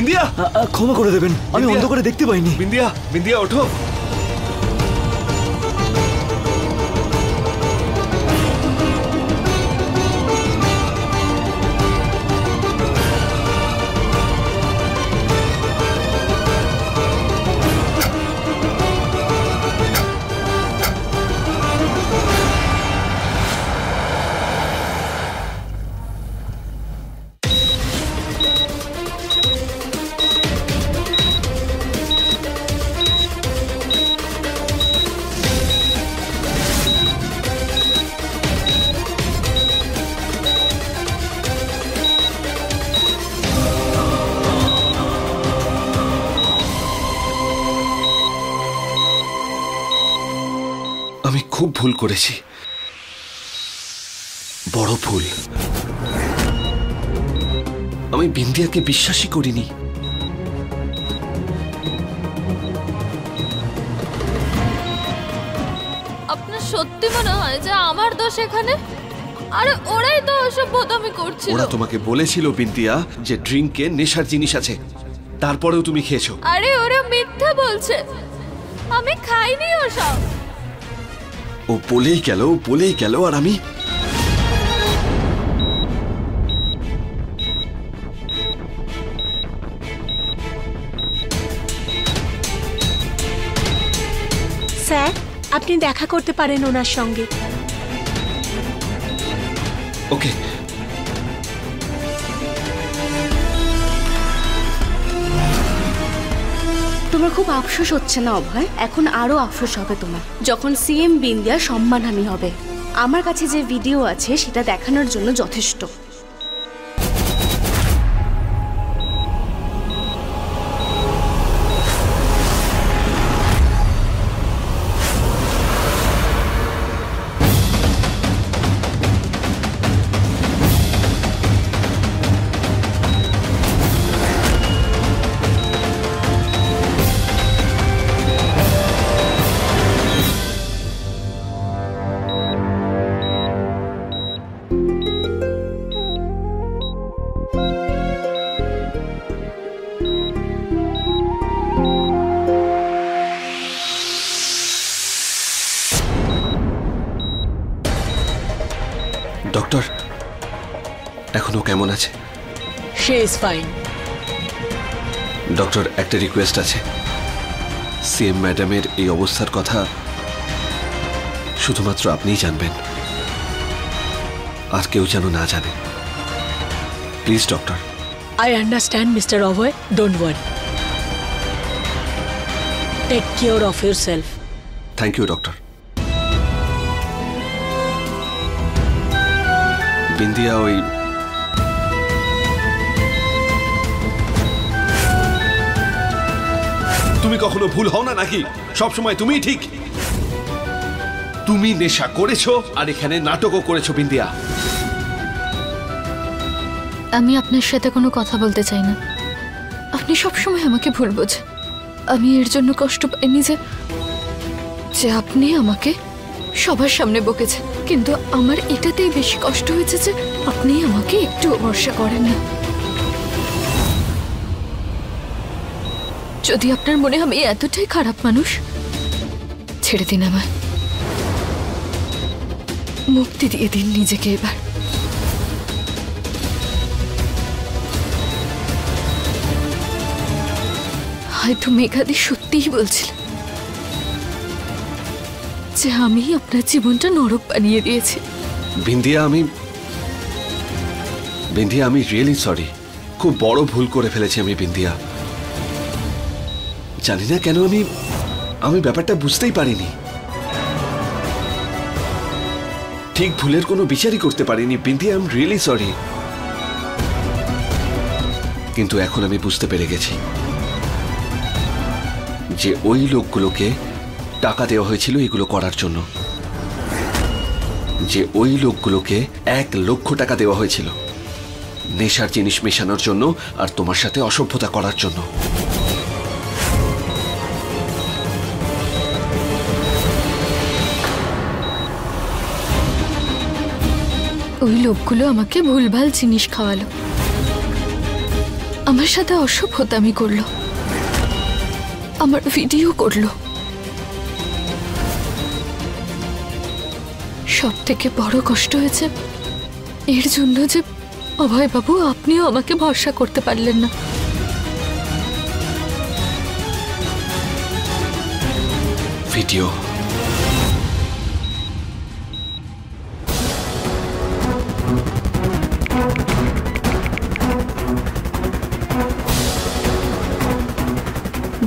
বিন্দিয়া, ক্ষমা করে দেবেন, আমি অন্ধকারে দেখতে পাইনি। বিন্দিয়া, বিন্দিয়া ওঠো। আমি খুব ভুল করেছি, বড় ভুল। আমি বিন্দিয়াকে বিশ্বাসই করিনি। আপনার সত্যি মনে হয় যে আমার দোষ এখানে? আরে ওরাই তো ওসব বোতামি করছিল। ওরা তোমাকে বলেছিল বিন্দিয়া যে ড্রিঙ্কে নেশার জিনিস আছে, তারপরেও তুমি খেয়েছো। আরে ওরা মিথ্যা বলছে, আমি খাইনি ওসব। ও বলেই গেল আর আমি স্যার, আপনি দেখা করতে পারেন ওনার সঙ্গে। ওকে। তোমার খুব আফসোস হচ্ছে না অভয়? এখন আরো আফসোস হবে তোমার যখন সিএম বিন্দিয়া সম্মানহানি হবে। আমার কাছে যে ভিডিও আছে সেটা দেখানোর জন্য যথেষ্ট। ডক্টর, এখনো কেমন আছে? She is fine. ডক্টর, একটা রিকোয়েস্ট আছে। সিএম ম্যাডামের এই অবস্থার কথা শুধুমাত্র আপনিই জানবেন, আর কেউ যেন না জানে। Please doctor. I understand, Mr. Ovoy. Don't worry. Take care of yourself. Thank you doctor. Bindiya ওই তুমি কখনো ভুল হও না নাকি? সবসময় তুমিই ঠিক। তুমি নেশা করেছো আর এখানে নাটকও করেছো বিন্দিয়া। আমি আপনার সাথে কোনো কথা বলতে চাই না। আপনি সবসময় আমাকে ভুল বোঝেন। আমি এর জন্য কষ্ট পাইনি যে আপনি আমাকে সবার সামনে বকেছেন, কিন্তু আমার এটাতেই বেশি কষ্ট হয়েছে যে আপনি আমাকে একটু ভরসা করেন না। যদি আপনার মনে হয় আমি এতটাই খারাপ মানুষ, ছেড়ে দিন আমায়, মুক্তি দিয়ে দিন নিজেকে এবার। হয়তো মেঘাদি সত্যিই বলছিল যে আমি আপনার জীবনটা নরক বানিয়ে দিয়েছি। বিন্দিয়া, আমি রিয়েলি সরি। খুব বড় ভুল করে ফেলেছি আমি বিন্দিয়া। জানি না কেন আমি ব্যাপারটা বুঝতেই পারিনি। ঠিক ভুলের কোনো বিচারই করতে পারিনি Bindiya. I am really sorry. কিন্তু এখন আমি বুঝতে পেরে গেছি যে ওই লোকগুলোকে টাকা দেওয়া হয়েছিল এগুলো করার জন্য, যে ওই লোকগুলোকে 1 লক্ষ টাকা দেওয়া হয়েছিল নেশার জিনিস মেশানোর জন্য আর তোমার সাথে অসভ্যতা করার জন্য। ওই লোকগুলো আমাকে ভুলভাল জিনিস খাওয়ালো আমার সাথে অসভ্যতামি করলো, আমার ভিডিও করলো। সব থেকে বড় কষ্ট হয়েছে এর জন্য যে অভয় বাবু আপনিও আমাকে ভরসা করতে পারলেন না। ভিডিও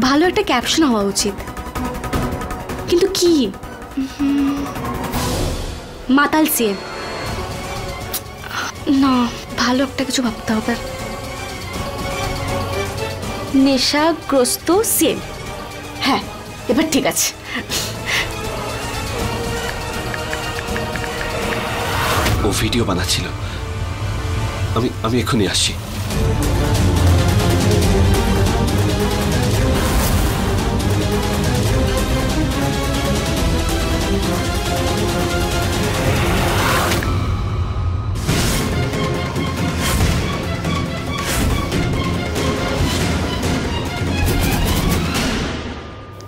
ভালো একটা ক্যাপশন হওয়া উচিত, কিন্তু কি? মাতাল সিএম না, ভালো একটা কিছু ভাবতে হবে। নেশাগ্রস্ত সিএম, হ্যাঁ এবার ঠিক আছে। ও ভিডিও বানাচ্ছিল, আমি এক্ষুনি আসছি।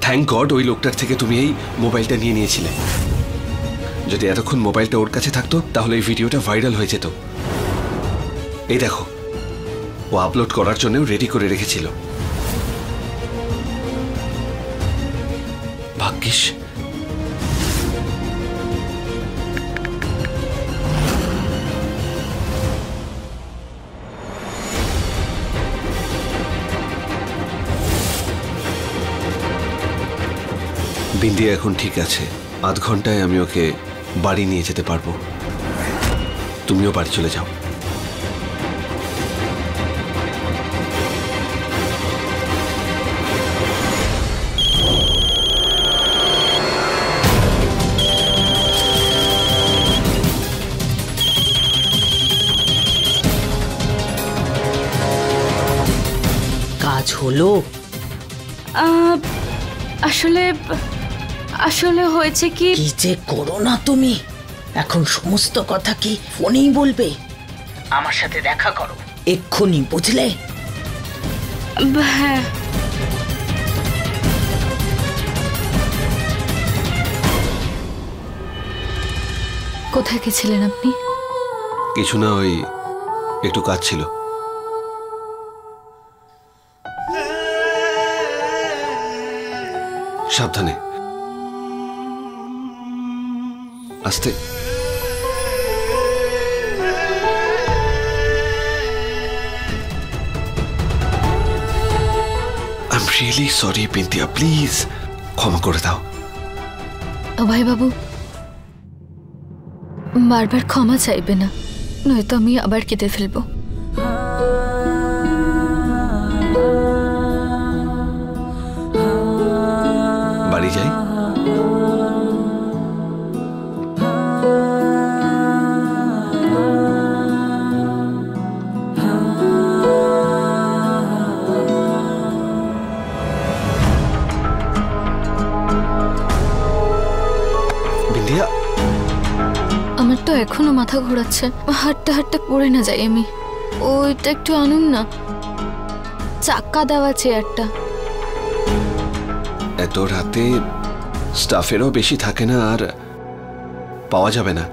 থ্যাংক গড ওই লোকটার থেকে তুমি এই মোবাইলটা নিয়ে নিয়েছিলে। যদি এতক্ষণ মোবাইলটা ওর কাছে থাকতো তাহলে এই ভিডিওটা ভাইরাল হয়ে যেত। এই দেখো, ও আপলোড করার জন্যও রেডি করে রেখেছিল। ভাগ্যিস বিন্দি এখন ঠিক আছে। আধ ঘন্টায় আমি ওকে বাড়ি নিয়ে যেতে পারবো। তুমিও বাড়ি চলে যাও। কাজ হলো? আসলে হয়েছে কি কি যে করো না তুমি, এখন সমস্ত কথা কি ফোনেই বলবে? আমার সাথে দেখা করো এক্ষুনি, বুঝলে? হ্যাঁ, কোথায় গেছিলেন আপনি? কিছু না, ওই একটু কাজ ছিল। সাবধানে, আস্তে। I am really sorry Bindiya, please ক্ষমা করে দাও। অভয় বাবু বারবার ক্ষমা চাইবে না, নয়তো আমি আবার কেঁদে ফেলবো। বাড়ি যাই। বিন্দিয়া, আমার তো এখনো মাথা ঘোরাচ্ছে। হাঁটতে হাঁটতে পড়ে না যাই আমি। ওইটা একটু আনুন না, চাকা দেওয়া চেয়ারটা। এত রাতে স্টাফেরও বেশি থাকে না, আর পাওয়া যাবে না।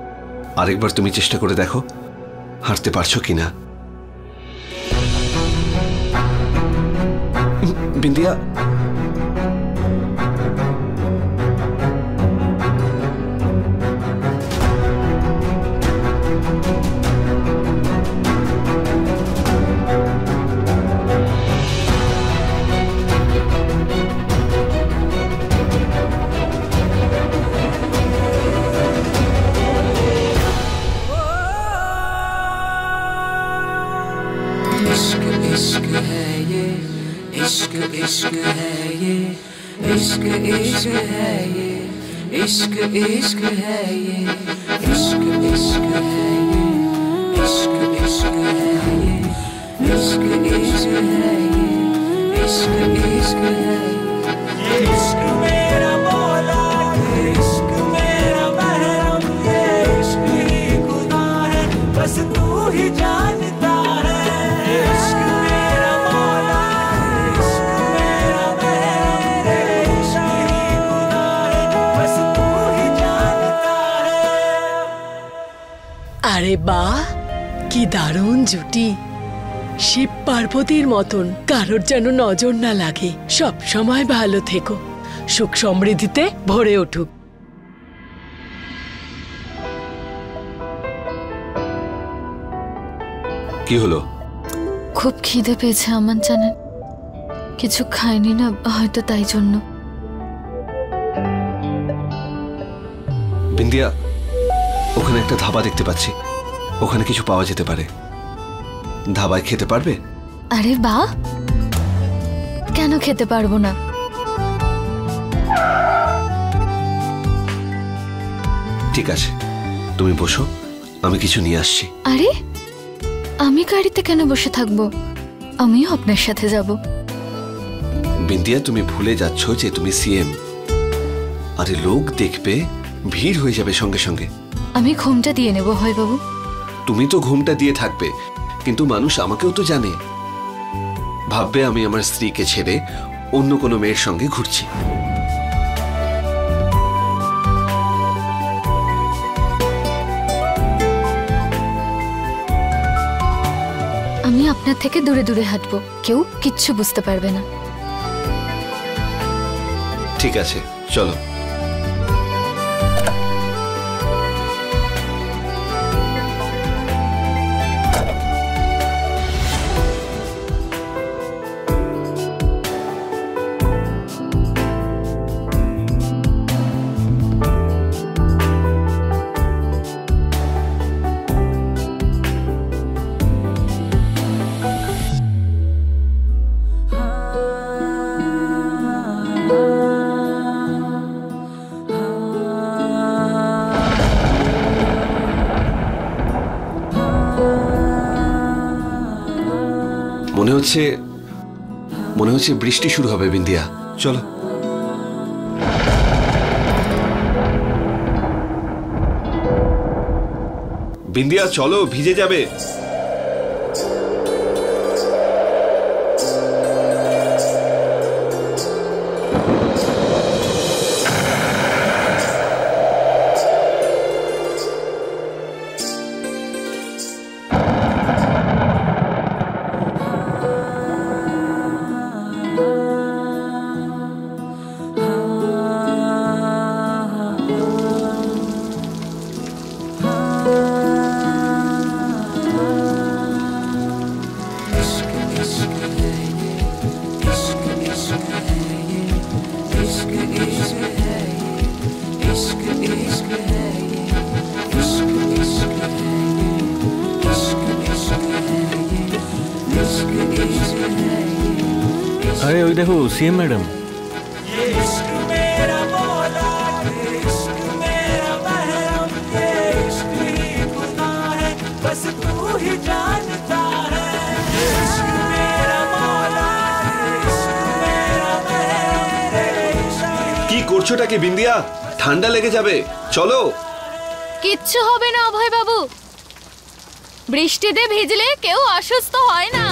আরেকবার তুমি চেষ্টা করে দেখো হাঁটতে পারছো কিনা। বিন্দিয়া, इश्क इश्क है ये, इश्क इश्क है ये, इश्क इश्क है ये, इश्क इश्क है ये, इश्क इश्क है ये, इश्क इश्क है ये, इश्क इश्क है ये, इश्क इश्क है ये, इश्क मेरा मौला, ये इश्क मेरा महरम, ये इश्क ही खुदा है, बस तू ही जानता है। इश्क मेरा আরে বাহ, কি দারুণ জুটি। শিব পার্বতীর মতন, কারোর যেন নজর না লাগে। সব সময় ভালো থেকো, সুখ সমৃদ্ধিতে ভরে উঠুক। কি হলো? খুব খিদে পেয়েছে আমার, জানেন? কিছু খাইনি না, হয়তো তাই জন্য। বিন্দিয়া, ওখানে একটা ধাবা দেখতে পাচ্ছি, ওখানে কিছু পাওয়া যেতে পারে। ধাবায় খেতে পারবে? আরে বাহ, কেন খেতে পারবো না? ঠিক আছে, তুমি বসো, আমি কিছু নিয়ে আসছি। আরে আমি গাড়িতে কেন বসে থাকবো? আমিও আপনার সাথে যাব। বিন্দিয়া, তুমি ভুলে যাচ্ছ যে তুমি সিএম। আরে লোক দেখবে, ভিড় হয়ে যাবে সঙ্গে সঙ্গে। আমি ঘুমটা দিয়ে নেব হয় বাবু। তুমি তো ঘুমটা দিয়ে থাকবে, কিন্তু মানুষ আমাকেও তো জানে। ভাববে আমি আমার স্ত্রীকে ছেড়ে অন্য কোনো মেয়ের সঙ্গে ঘুরছি। আমি আপনার থেকে দূরে দূরে হাঁটবো, কেউ কিচ্ছু বুঝতে পারবে না। ঠিক আছে, চলো। মনে হচ্ছে বৃষ্টি শুরু হবে। বিন্দিয়া, চলো। বিন্দিয়া, চলো, ভিজে যাবে। আরে ওই দেখো সিএম ম্যাডাম। কি করছোটা কি বিন্দিয়া? ঠান্ডা লেগে যাবে, চলো। কিচ্ছু হবে না অভয় বাবু, বৃষ্টিতে ভিজলে কেউ অসুস্থ হয় না।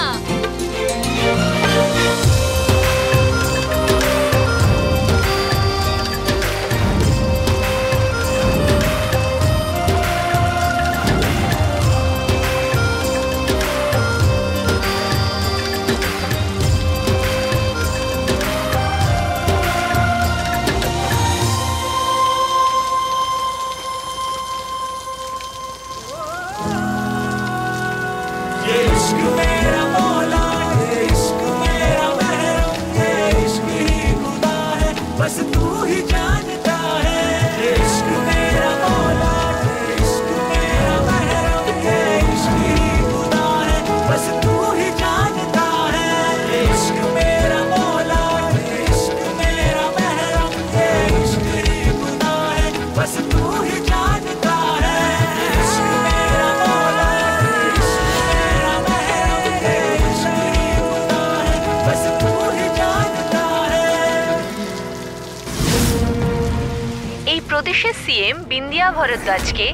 প্রদেশের সিএম বিন্দিয়া ভরদ্বাজকে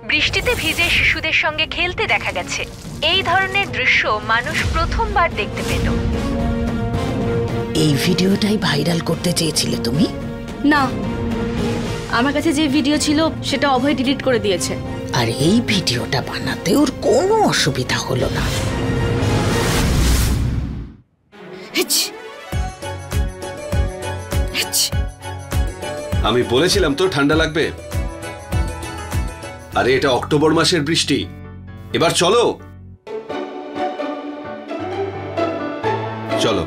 বৃষ্টিতে ভিজে শিশুদের সঙ্গে খেলতে দেখা গেছে। এই ধরনের দৃশ্য মানুষ প্রথমবার দেখতে পেল। এই ভিডিওটাই ভাইরাল করতে চেয়েছিলে তুমি? না, আমার কাছে যে ভিডিও ছিল সেটা অভয় ডিলিট করে দিয়েছে। আর এই ভিডিওটা বানাতে ওর কোনো অসুবিধা হলো না। আমি বলেছিলাম তো ঠান্ডা লাগবে। আরে এটা অক্টোবর মাসের বৃষ্টি। এবার চলো চলো।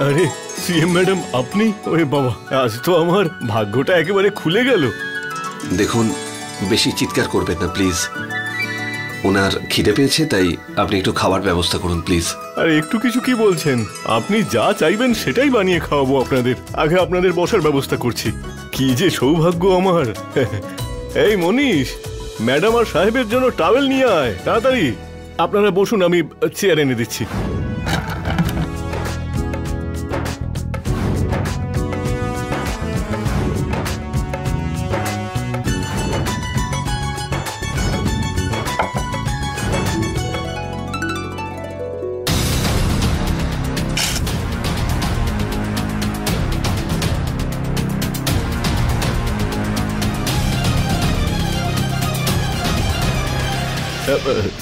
আরে সিএম ম্যাডাম আপনি? ওরে বাবা, আজ তো আমার ভাগ্যটা একেবারে খুলে গেল। দেখুন, বেশি চিৎকার করবেন না প্লিজ। ওনার খিদে পেয়েছে, তাই আপনি একটু খাবার ব্যবস্থা করুন প্লিজ। আর একটু কিছু কি বলছেন? আপনি যা চাইবেন সেটাই বানিয়ে খাওয়াবো আপনাদের। আগে আপনাদের বসার ব্যবস্থা করছি। কি যে সৌভাগ্য আমার। এই মনীষ, ম্যাডাম আর সাহেবের জন্য টাওয়েল নিয়ে আয় তাড়াতাড়ি। আপনারা বসুন, আমি চেয়ার এনে দিচ্ছি।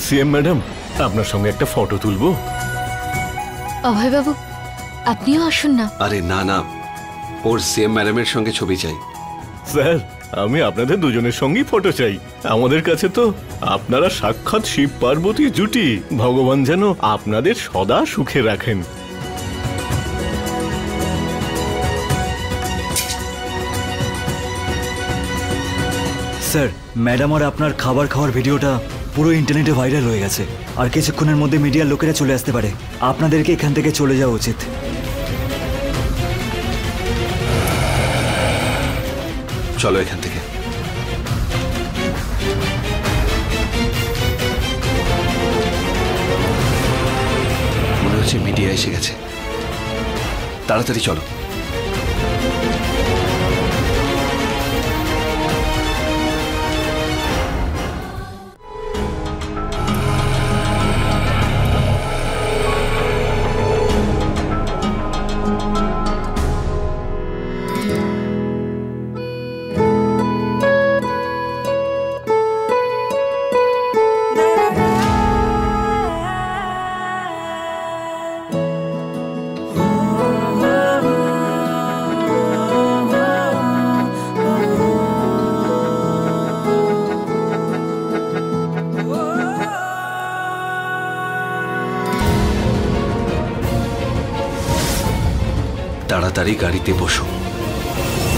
সিএম ম্যাডাম, আপনার সঙ্গে একটা ফটো তুলবো। অভয়বাবু, আপনিও আসুন না। আরে না না, ওর সিএম ম্যাডামের সঙ্গে ছবি চাই। স্যার, আমি আপনাদের দুজনের সঙ্গেই ফটো চাই। আমাদের কাছে তো আপনারা সাক্ষাৎ শিব পার্বতী জুটি। ভগবান যেন আপনাদের সদা সুখে রাখেন। স্যার, ম্যাডাম আর আপনার খাবার খাওয়ার ভিডিওটা পুরো ইন্টারনেটে ভাইরাল হয়ে গেছে। আর কিছুক্ষণের মধ্যে মিডিয়ার লোকেরা চলে আসতে পারে। আপনাদেরকে এখান থেকে চলে যাওয়া উচিত। চলো এখান থেকে। মনে হচ্ছে মিডিয়া এসে গেছে। তাড়াতাড়ি চলো। তাড়াতাড়ি গাড়িতে বসো,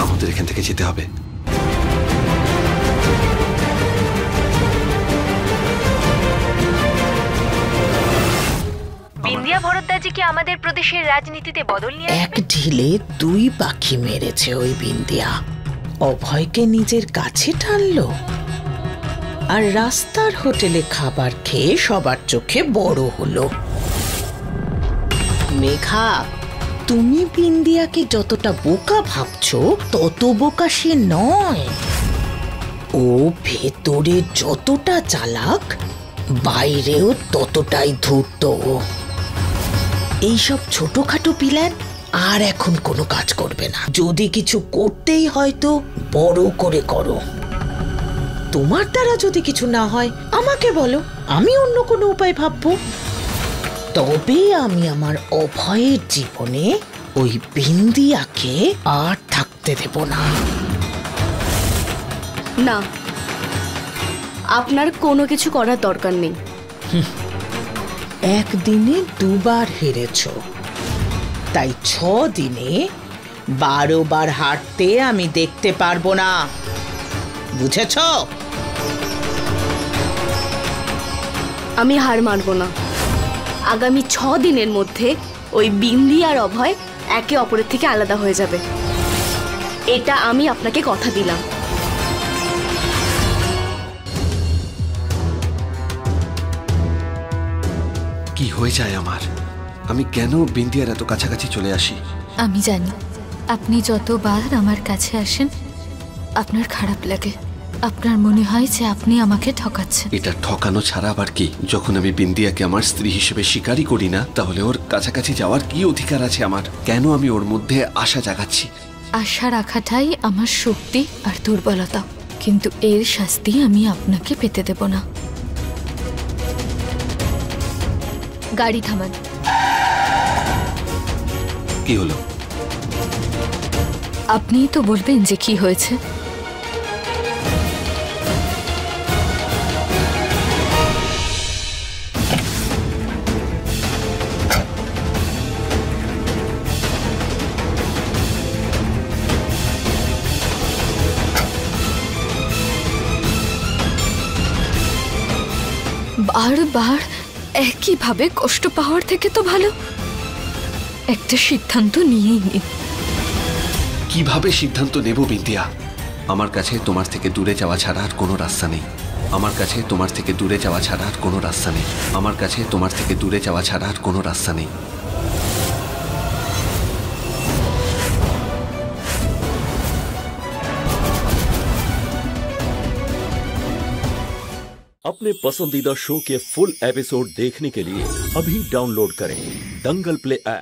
আমাদের এখান থেকে যেতে হবে। বিন্দিয়া ভরদ্বাজি কি আমাদের প্রদেশের রাজনীতিতে বদল নিয়ে এক ঢিলে দুই পাখি মেরেছে ওই বিন্দিয়া। অভয়কে নিজের কাছে টানলো, আর রাস্তার হোটেলে খাবার খেয়ে সবার চোখে বড় হলো। মেঘা, তুমি বিন্দিয়াকে যতটা বোকা ভাবছো তত বোকা সে নয়। ও ভেতরে যতটা চালাক, বাইরেও ততটাই ধূর্ত। এইসব ছোটখাটো প্ল্যান আর এখন কোনো কাজ করবে না। যদি কিছু করতেই হয় তো বড় করে করো। তোমার দ্বারা যদি কিছু না হয় আমাকে বলো, আমি অন্য কোনো উপায় ভাববো। তবে আমি আমার অভয়ের জীবনে ওই বিন্দিয়াকে আর থাকতে দেব না। না, আপনার কোনো কিছু করার দরকার নেই। একদিনে দুবার হেরেছ, তাই 6 দিনে 12 বার হারতে আমি দেখতে পারবো না, বুঝেছ? আমি হার মানব না। আগামী 6 দিনের মধ্যে ওই বিন্দি আর অভয় একে অপরের থেকে আলাদা হয়ে যাবে। এটা আমি আপনাকে কথা দিলাম। কি হয়ে যায় আমার? আমি কেন বিন্দিয়ার এত কাছাকাছি চলে আসি? আমি জানি আপনি যতবার আমার কাছে আসেন আপনার খারাপ লাগে। আপনার মনে হয় যে আপনি আমাকে ঠকাচ্ছেন? এটা ঠকানো ছাড়া আবার কি? যখন আমি বিন্দিয়াকে আমার স্ত্রী হিসেবে স্বীকারই করি না, তাহলে ওর কাছাকাছি যাওয়ার কি অধিকার আছে আমার? কেন আমি ওর মধ্যে আশা জাগাচ্ছি? আশা রাখাটাই আমার শক্তি আর দুর্বলতা, কিন্তু এর শাস্তি আমি আপনাকে পেতে দেব না। গাড়ি থামান। কি হলো? আপনিই তো বলবেন যে কি হয়েছে। বারবার একইভাবে কষ্ট পাওয়ার থেকে তো ভালো একটা সিদ্ধান্ত নিয়েই নিন। কিভাবে সিদ্ধান্ত নেব বিন্দিয়া? আমার কাছে তোমার থেকে দূরে যাওয়া ছাড়া আর কোনো রাস্তা নেই। আমার কাছে তোমার থেকে দূরে যাওয়া ছাড়া আর কোনো রাস্তা নেই। আমার কাছে তোমার থেকে দূরে যাওয়া ছাড়া আর কোনো রাস্তা নেই। अपने पसंदीदा शो के फुल एपिसोड देखने के लिए अभी डाउनलोड करें दंगल प्ले ऐप।